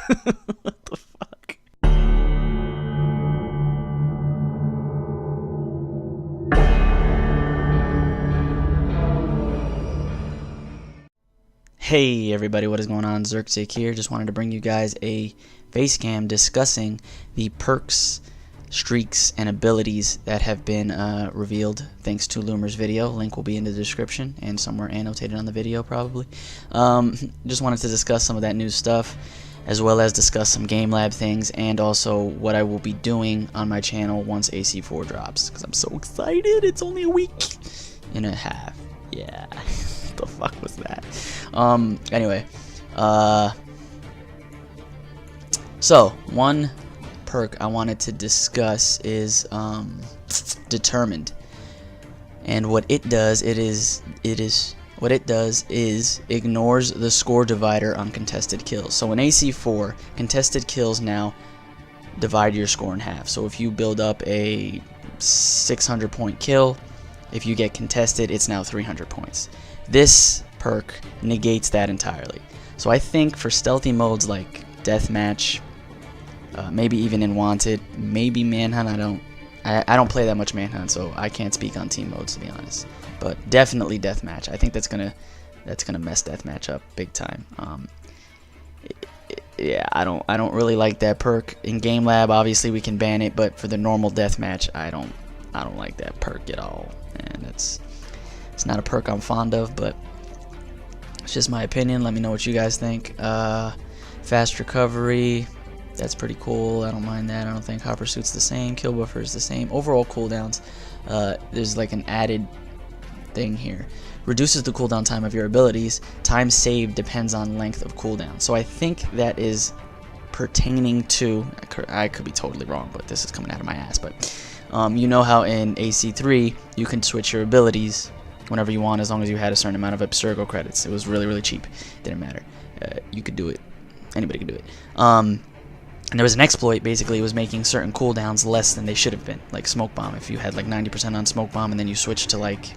What the fuck? Hey everybody, what is going on? Zerkzik here. Just wanted to bring you guys a face cam discussing the perks, streaks, and abilities that have been revealed thanks to Loomer's video. Link will be in the description and somewhere annotated on the video probably. Just wanted to discuss some of that new stuff, as well as discuss some game lab things, and also what I will be doing on my channel once AC4 drops, because I'm so excited. It's only a week and a half. Yeah. What the fuck was that? Anyway, so one perk I wanted to discuss is determined, and what it does is ignores the score divider on contested kills. So in AC4, contested kills now divide your score in half. So if you build up a 600 point kill, if you get contested, it's now 300 points. This perk negates that entirely. So I think for stealthy modes like deathmatch, maybe even in wanted, maybe manhunt. I don't play that much manhunt, so I can't speak on team modes to be honest. But definitely deathmatch. I think that's gonna mess deathmatch up big time. Yeah, I don't really like that perk. In game lab, obviously we can ban it, but for the normal deathmatch, I don't like that perk at all. And it's not a perk I'm fond of, but it's just my opinion. Let me know what you guys think. Fast recovery, that's pretty cool. I don't mind that. I don't think hot pursuit's the same. Kill buffer is the same. Overall cooldowns, there's like an added thing here. Reduces the cooldown time of your abilities. Time saved depends on length of cooldown. So I think that is pertaining to, I could be totally wrong, but this is coming out of my ass, but you know how in AC3 you can switch your abilities whenever you want, as long as you had a certain amount of Abstergo credits. It was really cheap. Didn't matter. You could do it. Anybody could do it. And there was an exploit. Basically, it was making certain cooldowns less than they should have been. Like smoke bomb. If you had like 90% on smoke bomb and then you switched to like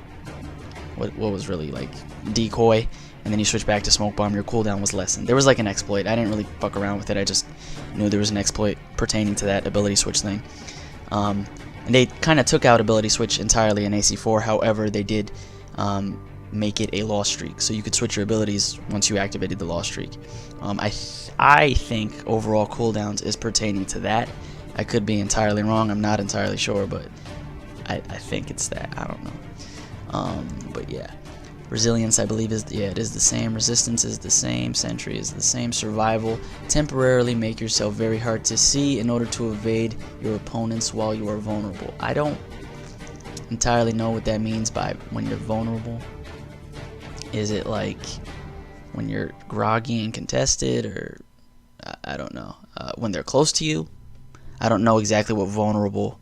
what was really like decoy, and then you switch back to smoke bomb, your cooldown was lessened. There was like an exploit. I didn't really fuck around with it. I just knew there was an exploit pertaining to that ability switch thing. And they kind of took out ability switch entirely in AC4. However, they did make it a loss streak, so you could switch your abilities once you activated the loss streak. I think overall cooldowns is pertaining to that. I could be entirely wrong. I'm not entirely sure, but I think it's that. I don't know. But yeah, resilience I believe is it is the same. Resistance is the same. Sentry is the same. Survival, temporarily make yourself very hard to see in order to evade your opponents while you are vulnerable. I don't entirely know what that means by when you're vulnerable. Is it like when you're groggy and contested, or I don't know, when they're close to you? I don't know exactly what vulnerable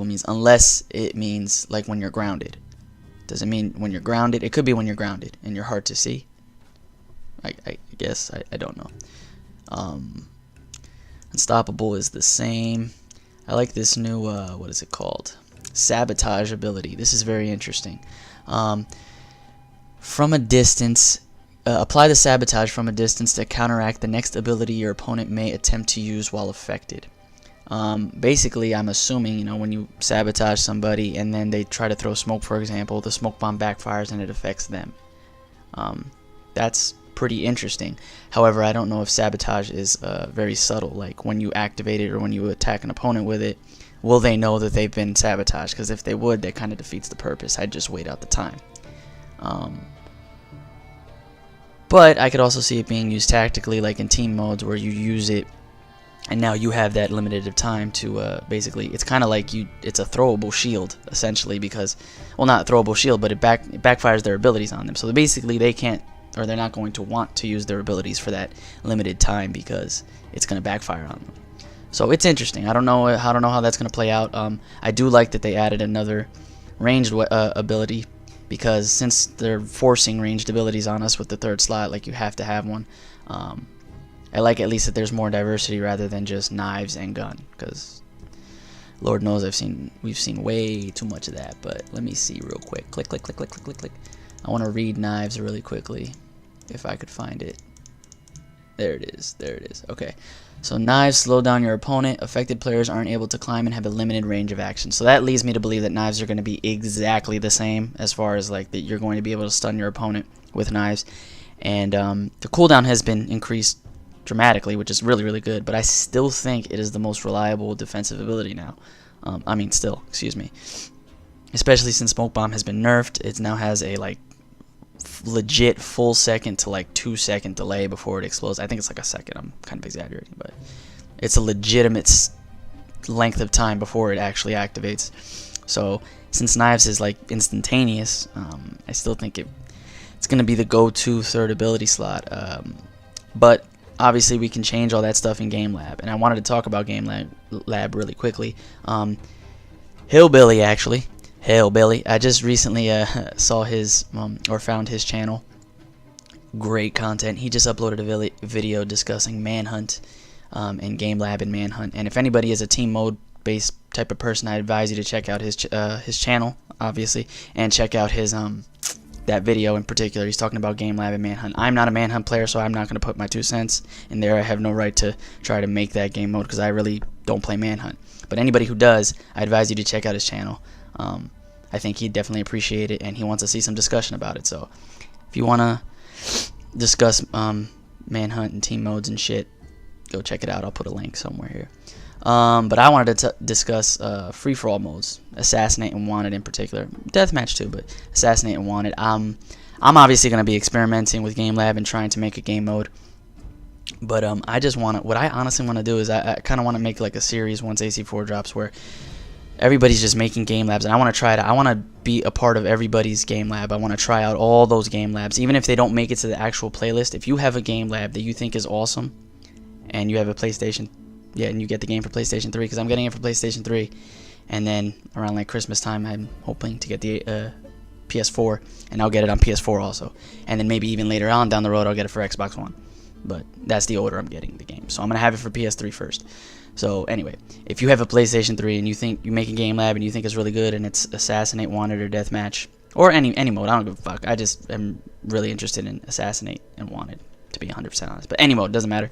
means, unless it means like when you're grounded. Does it mean when you're grounded? It could be when you're grounded and you're hard to see. I guess I don't know. Unstoppable is the same. I like this new what is it called? Sabotage ability. This is very interesting. From a distance, apply the sabotage from a distance to counteract the next ability your opponent may attempt to use while affected. Basically, I'm assuming, you know, when you sabotage somebody and then they try to throw smoke, for example, the smoke bomb backfires and it affects them. That's pretty interesting. However, I don't know if sabotage is very subtle. Like when you activate it or when you attack an opponent with it, will they know that they've been sabotaged? Because if they would, that kind of defeats the purpose. I'd just wait out the time. But I could also see it being used tactically, like in team modes where you use it and now you have that limited of time to basically, it's kind of like it's a throwable shield essentially, because, well, not a throwable shield, but it backfires their abilities on them. So basically they can't, or they're not going to want to use their abilities for that limited time because it's going to backfire on them. So it's interesting. I don't know how that's going to play out. I do like that they added another ranged ability, because since they're forcing ranged abilities on us with the third slot, like you have to have one. I like at least that there's more diversity rather than just knives and gun, because Lord knows we've seen way too much of that. But let me see real quick. Click. I want to read knives really quickly if I could find it. There it is. There it is. Okay. So knives slow down your opponent. Affected players aren't able to climb and have a limited range of action. So that leads me to believe that knives are going to be exactly the same as far as like that you're going to be able to stun your opponent with knives. And the cooldown has been increased dramatically, which is really, really good. But I still think it is the most reliable defensive ability now. Excuse me. Especially since Smoke Bomb has been nerfed, it now has a like legit full second to like 2-second delay before it explodes. I think it's like a second. I'm kind of exaggerating, but it's a legitimate length of time before it actually activates. So since knives is like instantaneous, I still think it's going to be the go-to third ability slot. But obviously we can change all that stuff in Game Lab, and I wanted to talk about Game Lab really quickly. Hillbilly, actually. Hillbilly. I just recently saw his or found his channel. Great content. He just uploaded a video discussing Manhunt and Game Lab and Manhunt. And if anybody is a team mode based type of person, I advise you to check out his channel, obviously, and check out his that video in particular. He's talking about Game Lab and Manhunt. I'm not a Manhunt player, so I'm not going to put my 2 cents in there. I have no right to try to make that game mode because I really don't play Manhunt. But anybody who does, I advise you to check out his channel. I think he'd definitely appreciate it, and he wants to see some discussion about it. So if you want to discuss Manhunt and team modes and shit, go check it out. I'll put a link somewhere here. But I wanted to discuss free-for-all modes, Assassinate and Wanted in particular. Deathmatch too, but Assassinate and Wanted. I'm obviously going to be experimenting with Game Lab and trying to make a game mode. But I just want to, what I honestly want to do is I kind of want to make like a series once AC4 drops where everybody's just making game labs, and I want to try it. I want to be a part of everybody's game lab. I want to try out all those game labs, even if they don't make it to the actual playlist. If you have a game lab that you think is awesome, and you have a PlayStation, and you get the game for PlayStation 3, because I'm getting it for PlayStation 3, and then around like Christmas time, I'm hoping to get the PS4, and I'll get it on PS4 also, and then maybe even later on down the road, I'll get it for Xbox One. But that's the order I'm getting the game. So I'm gonna have it for PS3 first. So anyway, if you have a PlayStation 3 and you think you make a game lab and you think it's really good and it's Assassinate, Wanted, or Deathmatch, or any mode, I don't give a fuck. I just am really interested in Assassinate and Wanted, to be 100% honest. But any mode, doesn't matter.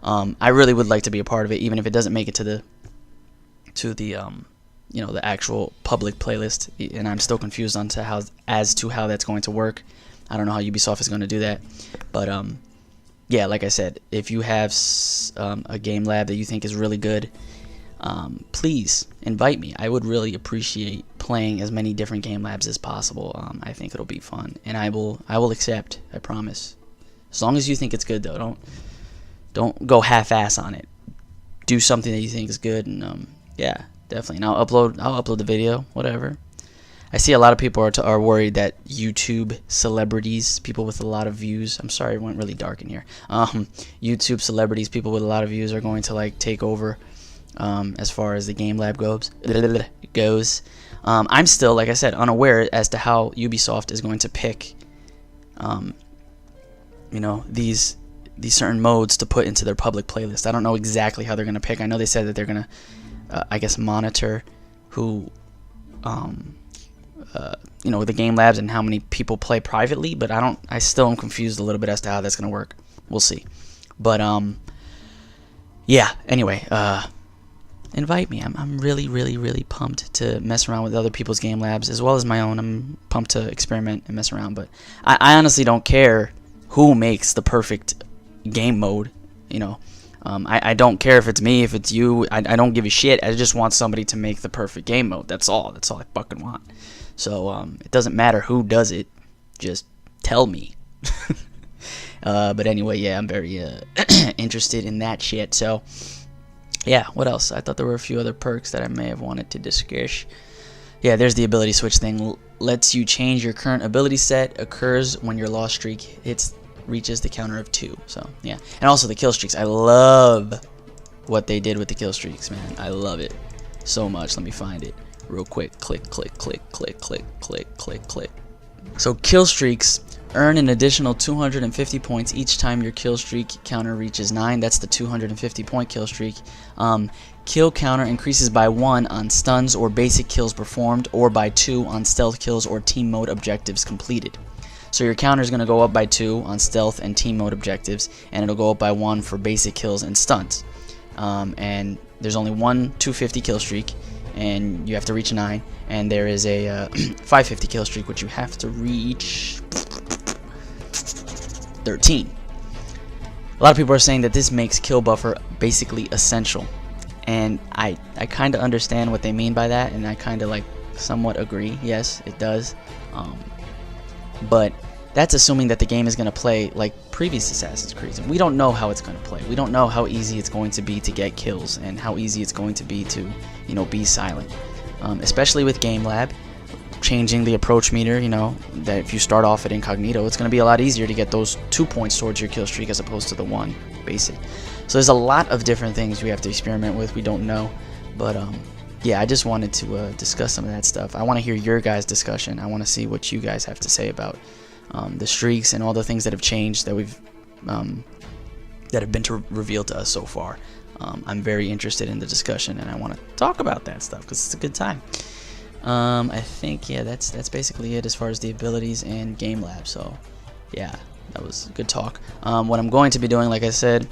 I really would like to be a part of it, even if it doesn't make it to the the actual public playlist. And I'm still confused as to how that's going to work. I don't know how Ubisoft is going to do that, but yeah, like I said, if you have a game lab that you think is really good, please invite me. I would really appreciate playing as many different game labs as possible. I think it'll be fun, and I will accept. I promise. As long as you think it's good, though, don't go half-ass on it. Do something that you think is good, and yeah, definitely. And I'll upload the video, whatever. I see a lot of people are worried that YouTube celebrities, people with a lot of views, I'm sorry, it went really dark in here. YouTube celebrities, people with a lot of views, are going to like take over as far as the game lab goes. I'm still, like I said, unaware as to how Ubisoft is going to pick, these certain modes to put into their public playlist. I don't know exactly how they're going to pick. I know they said that they're going to, I guess, monitor who. The game labs and how many people play privately, but I still am confused a little bit as to how that's gonna work. We'll see. But yeah, anyway, invite me. I'm really, really, really pumped to mess around with other people's game labs as well as my own. I'm pumped to experiment and mess around, but I honestly don't care who makes the perfect game mode. I don't care if it's me, if it's you. I don't give a shit. I just want somebody to make the perfect game mode. That's all I fucking want. So it doesn't matter who does it, just tell me. But anyway, yeah, I'm very interested in that shit. So yeah, what else? I thought there were a few other perks that I may have wanted to discuss. Yeah, there's the ability switch thing. Lets you change your current ability set. Occurs when your loss streak reaches the counter of 2. So yeah, and also the kill streaks. I love what they did with the kill streaks, man. I love it so much. Let me find it real quick. Click, click, click, click, click, click, click, click. So kill streaks earn an additional 250 points each time your kill streak counter reaches 9. That's the 250 point kill streak. Kill counter increases by 1 on stuns or basic kills performed, or by 2 on stealth kills or team mode objectives completed. So your counter is going to go up by 2 on stealth and team mode objectives, and it'll go up by 1 for basic kills and stunts. And there's only one 250 kill streak, and you have to reach 9, and there is a 550 kill streak, which you have to reach 13. A lot of people are saying that this makes kill buffer basically essential, and I kind of understand what they mean by that, and I kind of like somewhat agree. Yes, it does. But that's assuming that the game is going to play like previous Assassin's Creed. We don't know how it's going to play. We don't know how easy it's going to be to get kills and how easy it's going to be to, you know, be silent. Especially with Game Lab changing the approach meter, you know, that if you start off at incognito, it's going to be a lot easier to get those 2 points towards your kill streak as opposed to the 1 basic. So there's a lot of different things we have to experiment with. We don't know, but yeah, I just wanted to discuss some of that stuff. I want to hear your guys' discussion. I want to see what you guys have to say about the streaks and all the things that have changed that we've that have been revealed to us so far. I'm very interested in the discussion, and I want to talk about that stuff because it's a good time. I think, yeah, that's basically it as far as the abilities and Game Lab. So yeah, that was a good talk. What I'm going to be doing, like I said,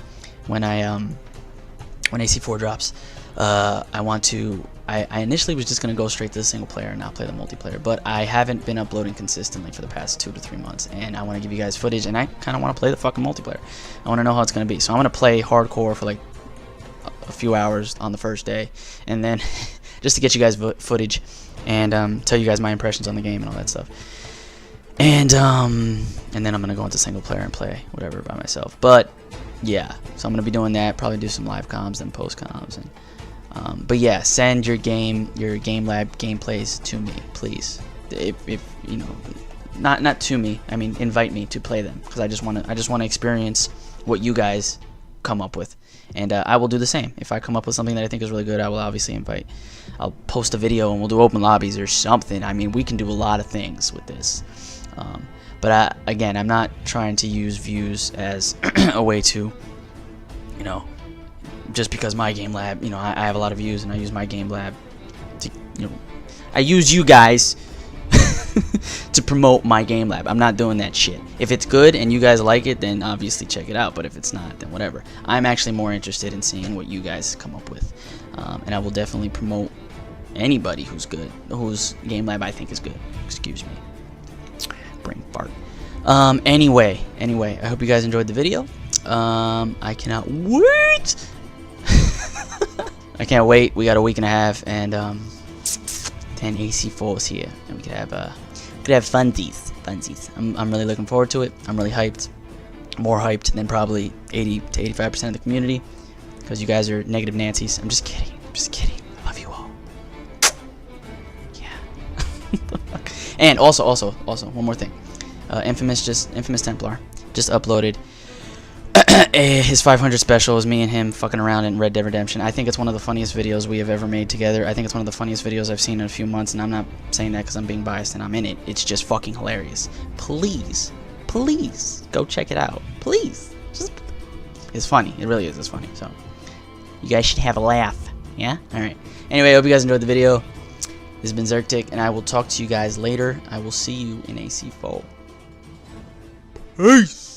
when AC4 drops, I initially was just going to go straight to the single player and not play the multiplayer, but I haven't been uploading consistently for the past 2 to 3 months, and I want to give you guys footage, and I kind of want to play the fucking multiplayer. I want to know how it's going to be, so I'm going to play hardcore for like a few hours on the first day, and then just to get you guys footage and tell you guys my impressions on the game and all that stuff. And then I'm going to go into single player and play whatever by myself. But yeah, so I'm going to be doing that, probably do some live comms and post comms, and but yeah, send your Game Lab gameplays to me, please. If you know, not to me, I mean invite me to play them, because I just want to experience what you guys come up with, and I will do the same. If I come up with something that I think is really good, I will obviously invite. I'll post a video and we'll do open lobbies or something. I mean, we can do a lot of things with this. But again, I'm not trying to use views as a way to, you know, just because my Game Lab, you know, I have a lot of views and I use my Game Lab to, you know, I use you guys to promote my Game Lab. I'm not doing that shit. If it's good and you guys like it, then obviously check it out. But if it's not, then whatever. I'm actually more interested in seeing what you guys come up with. And I will definitely promote anybody who's good, whose Game Lab I think is good. Excuse me. Brain fart. Anyway, I hope you guys enjoyed the video. I cannot wait. I can't wait. We got a week and a half, and 10 AC4 is here, and we could have funsies. I'm really looking forward to it. I'm really hyped. More hyped than probably 80 to 85% of the community, because you guys are negative Nancy's. I'm just kidding. I love you all. Yeah. And also, one more thing. Infamous Templar just uploaded his 500 special. Is me and him fucking around in Red Dead Redemption. I think it's one of the funniest videos we have ever made together. I think it's one of the funniest videos I've seen in a few months, and I'm not saying that because I'm being biased and I'm in it. It's just fucking hilarious. Please go check it out. Please. It's funny. It really is. It's funny. So you guys should have a laugh. Yeah? Alright. Anyway, I hope you guys enjoyed the video. This has been Zerktic, and I will talk to you guys later. I will see you in AC4. Peace!